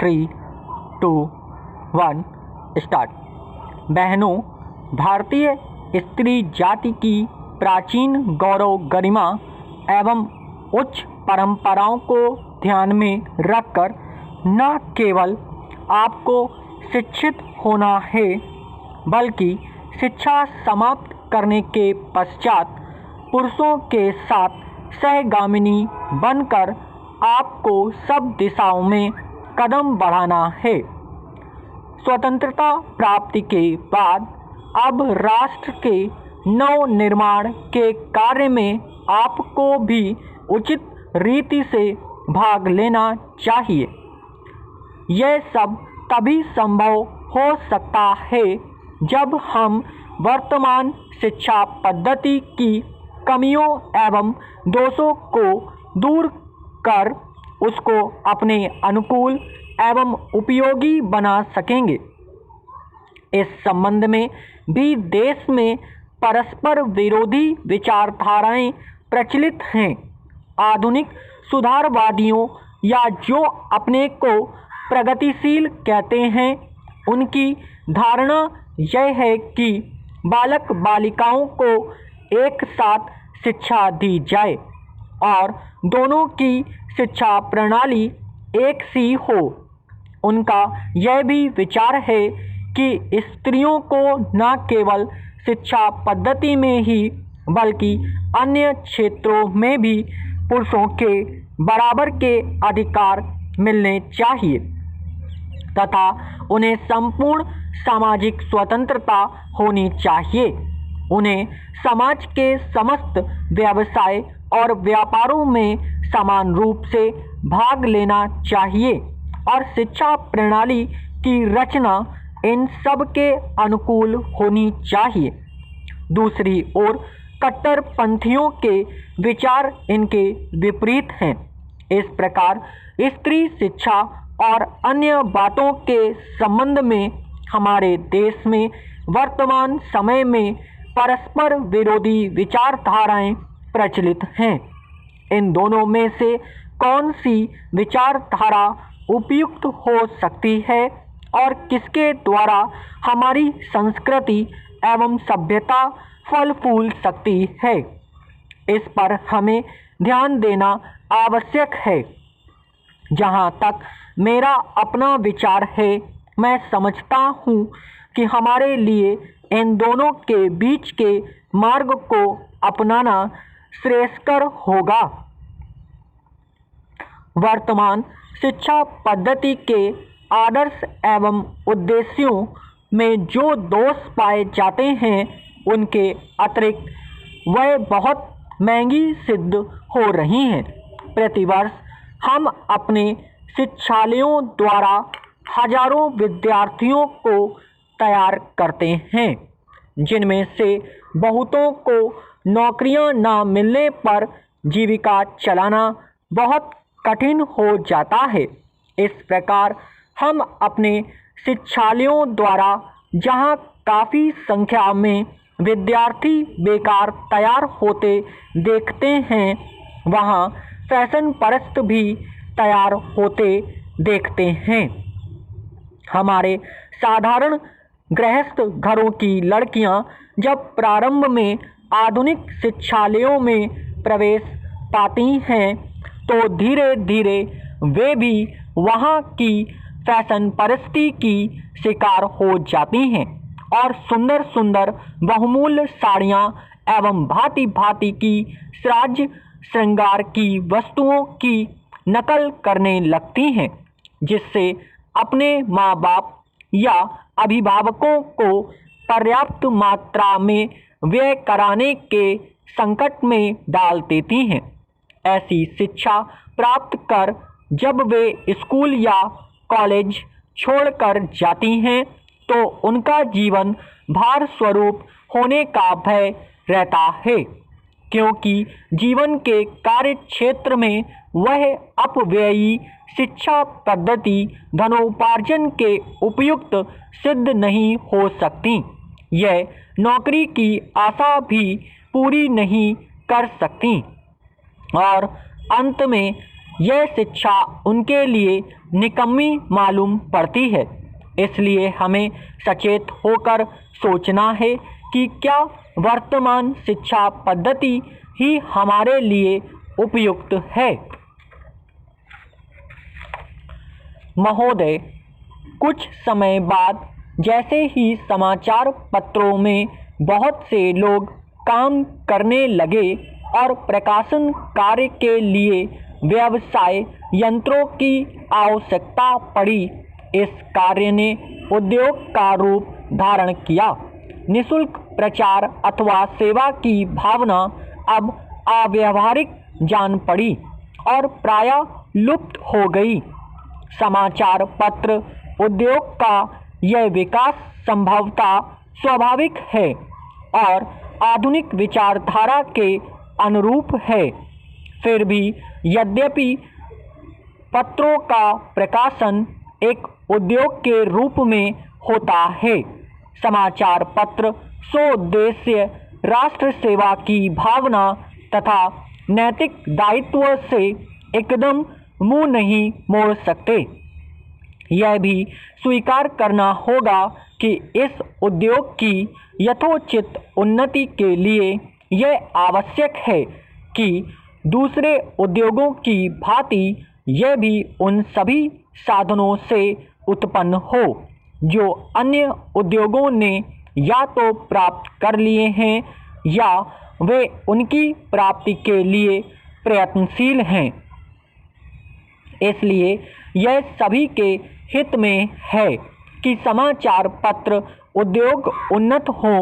3, 2, 1 start. बहनों, भारतीय स्त्री जाति की प्राचीन गौरव गरिमा एवं उच्च परंपराओं को ध्यान में रखकर न केवल आपको शिक्षित होना है, बल्कि शिक्षा समाप्त करने के पश्चात पुरुषों के साथ सहगामिनी बनकर आपको सब दिशाओं में कदम बढ़ाना है। स्वतंत्रता प्राप्ति के बाद अब राष्ट्र के नव निर्माण के कार्य में आपको भी उचित रीति से भाग लेना चाहिए। यह सब तभी संभव हो सकता है जब हम वर्तमान शिक्षा पद्धति की कमियों एवं दोषों को दूर कर उसको अपने अनुकूल एवं उपयोगी बना सकेंगे। इस संबंध में भी देश में परस्पर विरोधी विचारधाराएं प्रचलित हैं। आधुनिक सुधारवादियों या जो अपने को प्रगतिशील कहते हैं, उनकी धारणा यह है कि बालक बालिकाओं को एक साथ शिक्षा दी जाए और दोनों की शिक्षा प्रणाली एक सी हो। उनका यह भी विचार है कि स्त्रियों को न केवल शिक्षा पद्धति में ही बल्कि अन्य क्षेत्रों में भी पुरुषों के बराबर के अधिकार मिलने चाहिए तथा उन्हें संपूर्ण सामाजिक स्वतंत्रता होनी चाहिए। उन्हें समाज के समस्त व्यवसाय और व्यापारों में समान रूप से भाग लेना चाहिए और शिक्षा प्रणाली की रचना इन सब के अनुकूल होनी चाहिए। दूसरी ओर कट्टरपंथियों के विचार इनके विपरीत हैं। इस प्रकार स्त्री शिक्षा और अन्य बातों के संबंध में हमारे देश में वर्तमान समय में परस्पर विरोधी विचारधाराएं प्रचलित हैं। इन दोनों में से कौन सी विचारधारा उपयुक्त हो सकती है और किसके द्वारा हमारी संस्कृति एवं सभ्यता फल फूल सकती है, इस पर हमें ध्यान देना आवश्यक है। जहाँ तक मेरा अपना विचार है, मैं समझता हूँ कि हमारे लिए इन दोनों के बीच के मार्ग को अपनाना श्रेयस्कर होगा। वर्तमान शिक्षा पद्धति के आदर्श एवं उद्देश्यों में जो दोष पाए जाते हैं, उनके अतिरिक्त वह बहुत महंगी सिद्ध हो रही हैं। प्रतिवर्ष हम अपने शिक्षालयों द्वारा हजारों विद्यार्थियों को तैयार करते हैं, जिनमें से बहुतों को नौकरियां न मिलने पर जीविका चलाना बहुत कठिन हो जाता है। इस प्रकार हम अपने शिक्षालयों द्वारा जहां काफ़ी संख्या में विद्यार्थी बेकार तैयार होते देखते हैं, वहां फैशन परस्त भी तैयार होते देखते हैं। हमारे साधारण गृहस्थ घरों की लड़कियां जब प्रारंभ में आधुनिक शिक्षालयों में प्रवेश पाती हैं, तो धीरे धीरे वे भी वहां की फैशन परस्ती की शिकार हो जाती हैं और सुंदर सुंदर बहुमूल्य साड़ियाँ एवं भांति भांति की साज श्रृंगार की वस्तुओं की नकल करने लगती हैं, जिससे अपने माँ बाप या अभिभावकों को पर्याप्त मात्रा में व्यय कराने के संकट में डाल देती हैं। ऐसी शिक्षा प्राप्त कर जब वे स्कूल या कॉलेज छोड़कर जाती हैं, तो उनका जीवन भार स्वरूप होने का भय रहता है, क्योंकि जीवन के कार्य क्षेत्र में वह अपव्ययी शिक्षा पद्धति धनोपार्जन के उपयुक्त सिद्ध नहीं हो सकती। यह नौकरी की आशा भी पूरी नहीं कर सकती और अंत में यह शिक्षा उनके लिए निकम्मी मालूम पड़ती है। इसलिए हमें सचेत होकर सोचना है कि क्या वर्तमान शिक्षा पद्धति ही हमारे लिए उपयुक्त है। महोदय, कुछ समय बाद जैसे ही समाचार पत्रों में बहुत से लोग काम करने लगे और प्रकाशन कार्य के लिए व्यवसाय यंत्रों की आवश्यकता पड़ी, इस कार्य ने उद्योग का रूप धारण किया। निःशुल्क प्रचार अथवा सेवा की भावना अब अव्यावहारिक जान पड़ी और प्रायः लुप्त हो गई। समाचार पत्र उद्योग का यह विकास संभवतः स्वाभाविक है और आधुनिक विचारधारा के अनुरूप है। फिर भी यद्यपि पत्रों का प्रकाशन एक उद्योग के रूप में होता है, समाचार पत्र स्वोद्देश्य राष्ट्र सेवा की भावना तथा नैतिक दायित्व से एकदम मुंह नहीं मोड़ सकते। यह भी स्वीकार करना होगा कि इस उद्योग की यथोचित उन्नति के लिए यह आवश्यक है कि दूसरे उद्योगों की भांति यह भी उन सभी साधनों से उत्पन्न हो जो अन्य उद्योगों ने या तो प्राप्त कर लिए हैं या वे उनकी प्राप्ति के लिए प्रयत्नशील हैं। इसलिए यह सभी के हित में है कि समाचार पत्र उद्योग उन्नत हो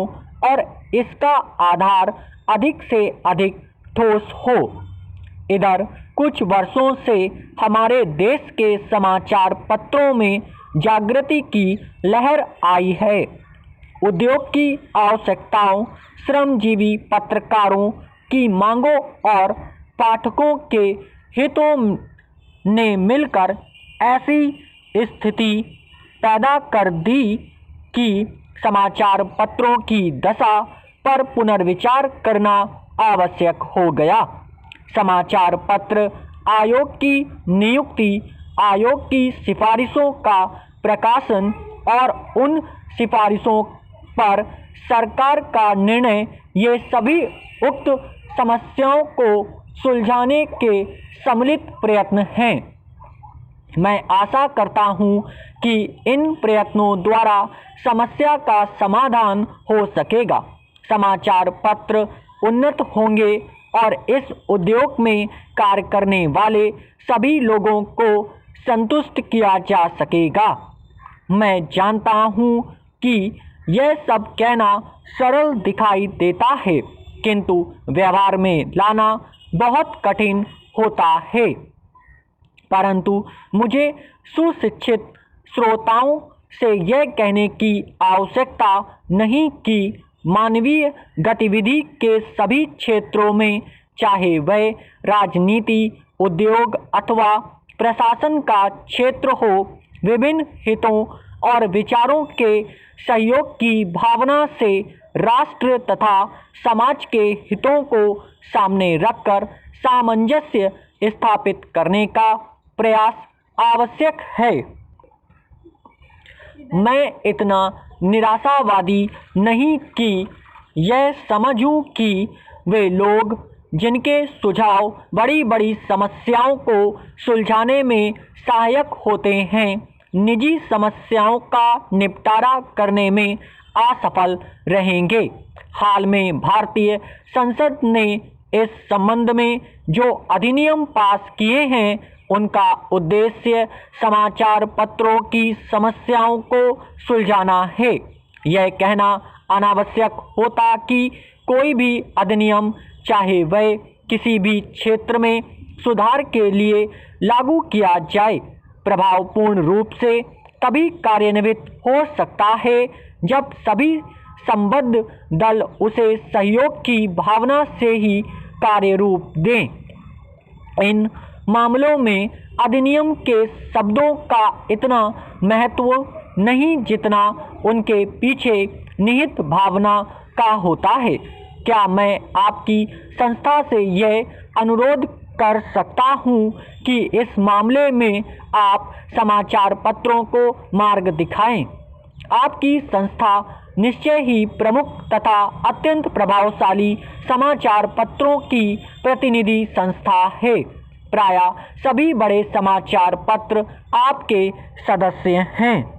और इसका आधार अधिक से अधिक ठोस हो। इधर कुछ वर्षों से हमारे देश के समाचार पत्रों में जागृति की लहर आई है। उद्योग की आवश्यकताओं, श्रमजीवी पत्रकारों की मांगों और पाठकों के हितों ने मिलकर ऐसी स्थिति पैदा कर दी कि समाचार पत्रों की दशा पर पुनर्विचार करना आवश्यक हो गया। समाचार पत्र आयोग की नियुक्ति, आयोग की सिफारिशों का प्रकाशन और उन सिफारिशों पर सरकार का निर्णय, ये सभी उक्त समस्याओं को सुलझाने के सम्मिलित प्रयत्न हैं। मैं आशा करता हूं कि इन प्रयत्नों द्वारा समस्या का समाधान हो सकेगा, समाचार पत्र उन्नत होंगे और इस उद्योग में कार्य करने वाले सभी लोगों को संतुष्ट किया जा सकेगा। मैं जानता हूं कि यह सब कहना सरल दिखाई देता है, किंतु व्यवहार में लाना बहुत कठिन होता है। परंतु मुझे सुशिक्षित श्रोताओं से यह कहने की आवश्यकता नहीं कि मानवीय गतिविधि के सभी क्षेत्रों में, चाहे वह राजनीति, उद्योग अथवा प्रशासन का क्षेत्र हो, विभिन्न हितों और विचारों के सहयोग की भावना से राष्ट्र तथा समाज के हितों को सामने रखकर सामंजस्य स्थापित करने का प्रयास आवश्यक है। मैं इतना निराशावादी नहीं कि यह समझूं कि वे लोग जिनके सुझाव बड़ी बड़ी समस्याओं को सुलझाने में सहायक होते हैं, निजी समस्याओं का निपटारा करने में असफल रहेंगे। हाल में भारतीय संसद ने इस संबंध में जो अधिनियम पास किए हैं, उनका उद्देश्य समाचार पत्रों की समस्याओं को सुलझाना है। यह कहना अनावश्यक होता कि कोई भी अधिनियम, चाहे वह किसी भी क्षेत्र में सुधार के लिए लागू किया जाए, प्रभावपूर्ण रूप से तभी कार्यान्वित हो सकता है जब सभी संबद्ध दल उसे सहयोग की भावना से ही कार्य रूप दें। इन मामलों में अधिनियम के शब्दों का इतना महत्व नहीं जितना उनके पीछे निहित भावना का होता है। क्या मैं आपकी संस्था से यह अनुरोध कर सकता हूं कि इस मामले में आप समाचार पत्रों को मार्ग दिखाएं। आपकी संस्था निश्चय ही प्रमुख तथा अत्यंत प्रभावशाली समाचार पत्रों की प्रतिनिधि संस्था है। प्रायः सभी बड़े समाचार पत्र आपके सदस्य हैं।